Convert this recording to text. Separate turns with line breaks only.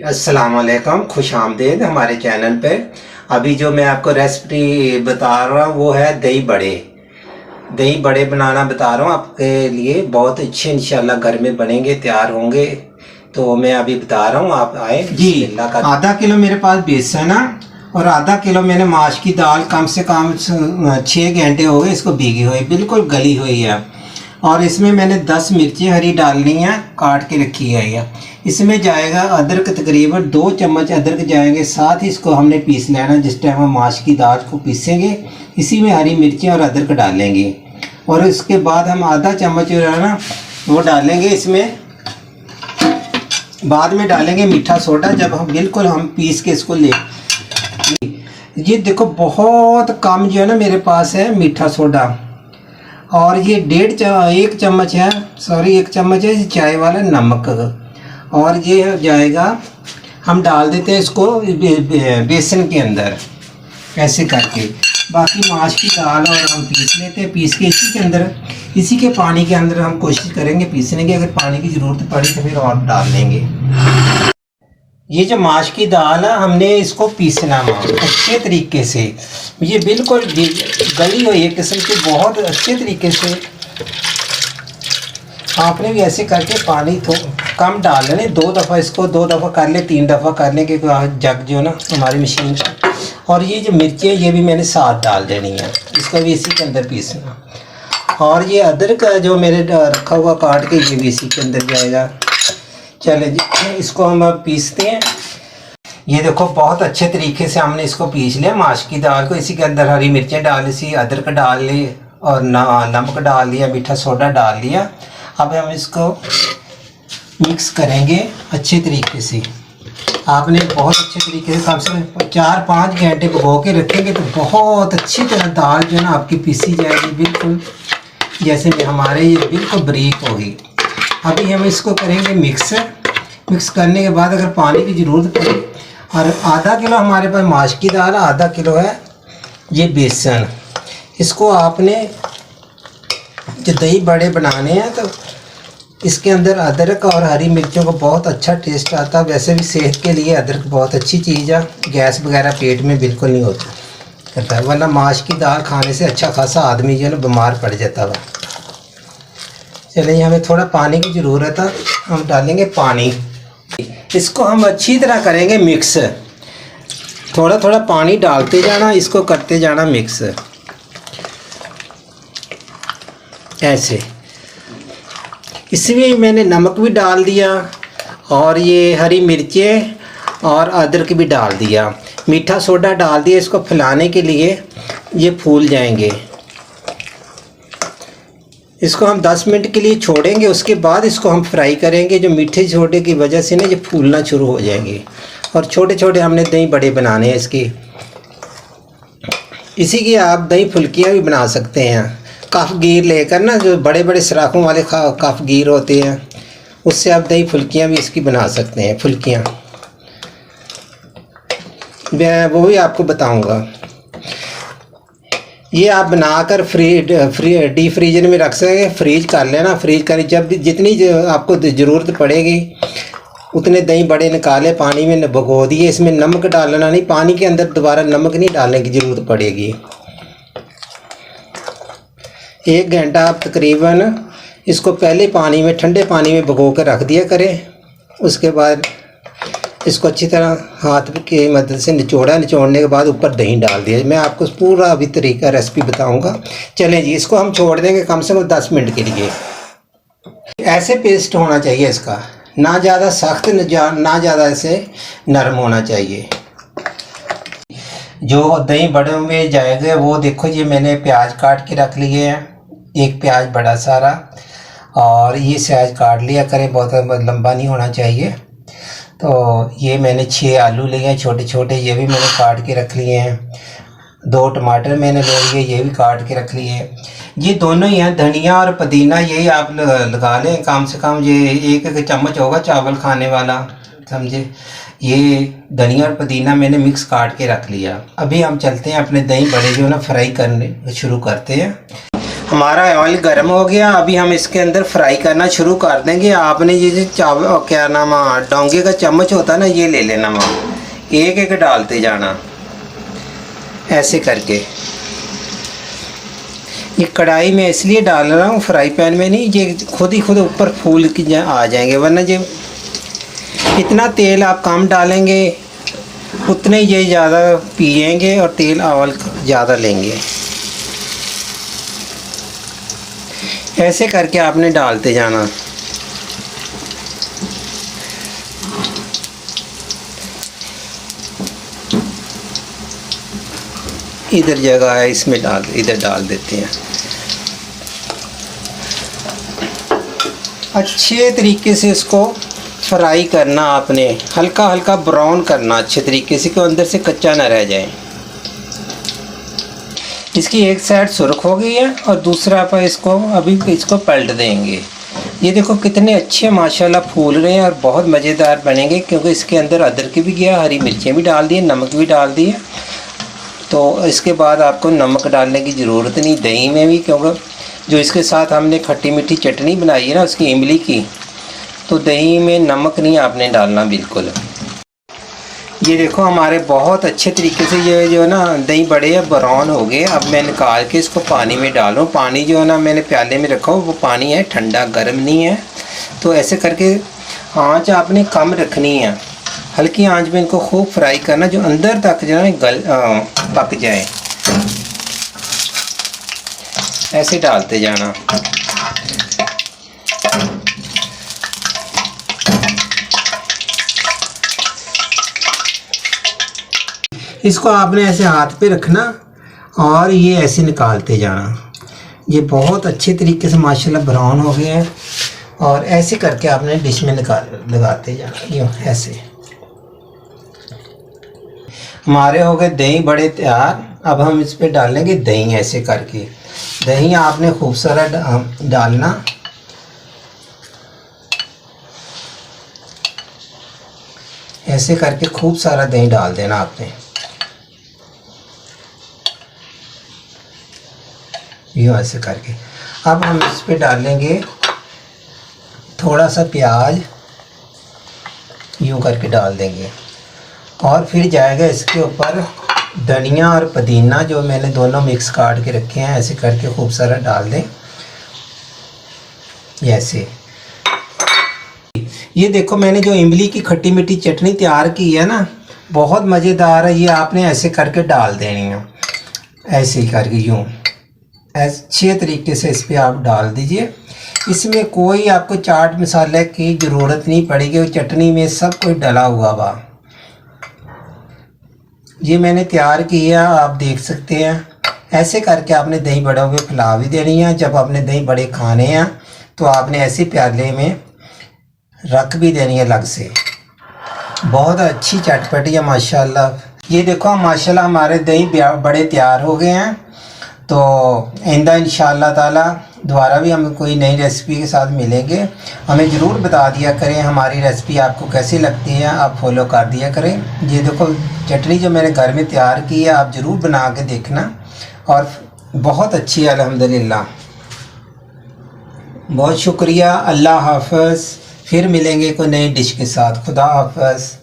अस्सलाम वालेकुम, खुश आमदीद हमारे चैनल पे। अभी जो मैं आपको रेसिपी बता रहा हूँ वो है दही बड़े। दही बड़े बनाना बता रहा हूँ आपके लिए, बहुत अच्छे इंशाल्लाह घर में बनेंगे, तैयार होंगे। तो मैं अभी बता रहा हूँ, आप आए जी। आधा किलो मेरे पास बेसन है और आधा किलो मैंने माश की दाल, कम से कम 6 घंटे हो गए इसको भीगी हुई, बिल्कुल गली हुई है। और इसमें मैंने 10 मिर्ची हरी डालनी है, काट के रखी है। इसमें जाएगा अदरक, तकरीबन 2 चम्मच अदरक जाएंगे। साथ ही इसको हमने पीस लेना, जिस टाइम हम माश की दाल को पीसेंगे इसी में हरी मिर्ची और अदरक डालेंगे। और इसके बाद हम आधा चम्मच जो है ना वो डालेंगे इसमें, बाद में डालेंगे मीठा सोडा जब हम बिल्कुल हम पीस के इसको ले। ये देखो बहुत कम जो है ना मेरे पास है मीठा सोडा, और ये 1 चम्मच है, सॉरी 1 चम्मच है चाय वाला नमक। और ये जाएगा, हम डाल देते हैं इसको बेसन के अंदर ऐसे करके। बाकी माश की दाल और हम पीस लेते हैं, पीस के इसी के अंदर, इसी के पानी के अंदर हम कोशिश करेंगे पीसने की। अगर पानी की ज़रूरत पड़ी तो फिर और डाल लेंगे। ये जो माश की दाल है हमने इसको पीसना है अच्छे तरीके से। ये बिल्कुल गली हुई एक किस्म की, बहुत अच्छे तरीके से। आपने भी ऐसे करके पानी तो कम डाल लेने, 2 दफ़ा इसको 2 दफ़ा कर ले, 3 दफ़ा कर लें, क्योंकि जग जो है ना हमारी मशीन का। और ये जो मिर्ची है ये भी मैंने साथ डाल देनी है, इसको भी इसी के अंदर पीसना। और ये अदरक जो मेरे रखा हुआ काट के, ये भी इसी के अंदर जाएगा। चले जी, इसको हम अब पीसते हैं। ये देखो बहुत अच्छे तरीके से हमने इसको पीस लिया माश की दाल को। इसी के अंदर हरी मिर्चें डाल ली, अदरक डाल ली और नमक डाल लिया, मीठा सोडा डाल लिया। अब हम इसको मिक्स करेंगे अच्छे तरीके से। आपने बहुत अच्छे तरीके से कम से कम 4-5 घंटे भिगो के रखेंगे तो बहुत अच्छी तरह दाल जो है ना आपकी पीसी जाएगी, बिल्कुल जैसे हमारे ये बिल्कुल बारीक होगी। अभी हम इसको करेंगे मिक्स करने के बाद अगर पानी की ज़रूरत पड़े। और आधा किलो हमारे पास माश की दाल, आधा किलो है ये बेसन। इसको आपने जो दही बड़े बनाने हैं तो इसके अंदर अदरक और हरी मिर्चों को बहुत अच्छा टेस्ट आता है। वैसे भी सेहत के लिए अदरक बहुत अच्छी चीज़ है, गैस वगैरह पेट में बिल्कुल नहीं होता करता है, वरना माश की दाल खाने से अच्छा खासा आदमी जो है ना बीमार पड़ जाता है। चलिए, हमें थोड़ा पानी की ज़रूरत है, हम डालेंगे पानी। इसको हम अच्छी तरह करेंगे मिक्स, थोड़ा थोड़ा पानी डालते जाना, इसको करते जाना मिक्स ऐसे। इसमें मैंने नमक भी डाल दिया और ये हरी मिर्चें और अदरक भी डाल दिया, मीठा सोडा डाल दिया इसको फैलाने के लिए, ये फूल जाएंगे। इसको हम 10 मिनट के लिए छोड़ेंगे, उसके बाद इसको हम फ्राई करेंगे। जो मीठे सोडे की वजह से ना ये फूलना शुरू हो जाएंगे। और छोटे छोटे हमने दही बड़े बनाने हैं इसके। इसी की आप दही फुल्कियाँ भी बना सकते हैं, कफ गिर लेकर ना, जो बड़े बड़े सराखों वाले कफ गिर होते हैं उससे आप दही फुल्कियाँ भी इसकी बना सकते हैं। फुल्कियाँ वो भी आपको बताऊंगा। ये आप बनाकर डी फ्रीजर में रख सकें, फ्रीज कर लेना। फ्रीज कर जब जितनी आपको ज़रूरत पड़ेगी उतने दही बड़े निकाले, पानी में भिगो दिए। इसमें नमक डालना नहीं, पानी के अंदर दोबारा नमक नहीं डालने की ज़रूरत पड़ेगी। 1 घंटा आप तकरीबन इसको पहले पानी में, ठंडे पानी में भिगो कर रख दिया करें। उसके बाद इसको अच्छी तरह हाथ की मदद से निचोड़ने के बाद ऊपर दही डाल दिया। मैं आपको ना अभी तरीका रेसिपी बताऊंगा। चलें जी, इसको हम छोड़ देंगे कम से कम 10 मिनट के लिए। ऐसे पेस्ट होना चाहिए इसका, ना ज़्यादा सख्त ना ज़्यादा ऐसे नरम होना चाहिए। जो दही बड़े में जाएगा वो देखो, ये मैंने प्याज काट के रख लिए हैं, 1 प्याज बड़ा सारा, और ये साइज काट लिया करें, बहुत लंबा नहीं होना चाहिए। तो ये मैंने 6 आलू लिए हैं छोटे छोटे, ये भी मैंने काट के रख लिए हैं। 2 टमाटर मैंने ले लिए, ये भी काट के रख लिए हैं। ये दोनों ही हैं, धनिया और पुदीना, यही आप लगा लें। कम से कम ये 1 चम्मच होगा चावल खाने वाला, समझे। ये धनिया और पुदीना मैंने मिक्स काट के रख लिया। अभी हम चलते हैं अपने दही बड़े जो ना फ्राई करने शुरू करते हैं। हमारा ऑयल गर्म हो गया। अभी हम इसके अंदर फ्राई करना शुरू कर देंगे। आपने ये जो चावल क्या नाम डोंगे का चम्मच होता है ना, ये ले लेना वहाँ, एक एक डालते जाना ऐसे करके। ये कढ़ाई में इसलिए डाल रहा हूँ, फ्राई पैन में नहीं, ये खुद ही खुद ऊपर फूल के आ जाएंगे। वरना ये इतना तेल आप कम डालेंगे उतने ये ज़्यादा पिएंगे और तेल ऑयल ज़्यादा लेंगे। ऐसे करके आपने डालते जाना। इधर जगह है, इसमें इधर डाल देते हैं। अच्छे तरीके से इसको फ्राई करना आपने, हल्का हल्का ब्राउन करना अच्छे तरीके से, कि अंदर से कच्चा ना रह जाए। इसकी एक साइड सुर्ख हो गई है और दूसरा आप इसको पलट देंगे। ये देखो कितने अच्छे माशाल्लाह फूल रहे हैं और बहुत मज़ेदार बनेंगे, क्योंकि इसके अंदर अदरक भी गया, हरी मिर्चें भी डाल दी, नमक भी डाल दिए। तो इसके बाद आपको नमक डालने की ज़रूरत नहीं, दही में भी, क्योंकि जो इसके साथ हमने खट्टी मीठी चटनी बनाई है ना उसकी इमली की, तो दही में नमक नहीं आपने डालना बिल्कुल। ये देखो हमारे बहुत अच्छे तरीके से ये जो है ना दही बड़े ब्राउन हो गए। अब मैं निकाल के इसको पानी में डाल रहा हूँ। पानी जो है ना मैंने प्याले में रखा हो वो पानी है, ठंडा गर्म नहीं है। तो ऐसे करके आँच आपने कम रखनी है, हल्की आंच में इनको खूब फ्राई करना, जो अंदर तक जो है पक जाए। ऐसे डालते जाना। इसको आपने ऐसे हाथ पे रखना और ये ऐसे निकालते जाना। ये बहुत अच्छे तरीके से माशाल्लाह ब्राउन हो गए हैं और ऐसे करके आपने डिश में लगाते जाना, यूँ ऐसे। हमारे हो गए दही बड़े तैयार। अब हम इस पे डालेंगे दही। ऐसे करके दही आपने खूब सारा डालना। ऐसे करके खूब सारा दही डाल देना आपने, यूँ ऐसे करके। अब हम इस पे डालेंगे थोड़ा सा प्याज, यूँ करके डाल देंगे। और फिर जाएगा इसके ऊपर धनिया और पुदीना, जो मैंने दोनों मिक्स काट के रखे हैं। ऐसे करके खूब सारा डाल दें ऐसे। ये देखो मैंने जो इमली की खट्टी मीठी चटनी तैयार की है ना, बहुत मज़ेदार है। ये आपने ऐसे करके डाल देनी है, ऐसे ही करके यूँ अच्छे तरीके से इस पर आप डाल दीजिए। इसमें कोई आपको चाट मसाले की ज़रूरत नहीं पड़ेगी, वो चटनी में सब कुछ डला हुआ बा। ये मैंने तैयार किया, आप देख सकते हैं। ऐसे करके आपने दही बड़ों में फैला भी देनी है। जब आपने दही बड़े खाने हैं तो आपने ऐसे प्याले में रख भी देनी है अलग से। बहुत अच्छी चटपटी है माशाल्लाह। ये देखो माशाल्लाह हमारे दही बड़े तैयार हो गए हैं। तो आइंदा इंशाअल्लाह ताला दोबारा भी हम कोई नई रेसिपी के साथ मिलेंगे। हमें ज़रूर बता दिया करें हमारी रेसिपी आपको कैसी लगती है, आप फॉलो कर दिया करें। ये देखो चटनी जो मैंने घर में तैयार की है, आप ज़रूर बना के देखना, और बहुत अच्छी है अल्हम्दुलिल्लाह। बहुत शुक्रिया। अल्लाह हाफ़िज़। फिर मिलेंगे कोई नई डिश के साथ। खुदा हाफ़िज़।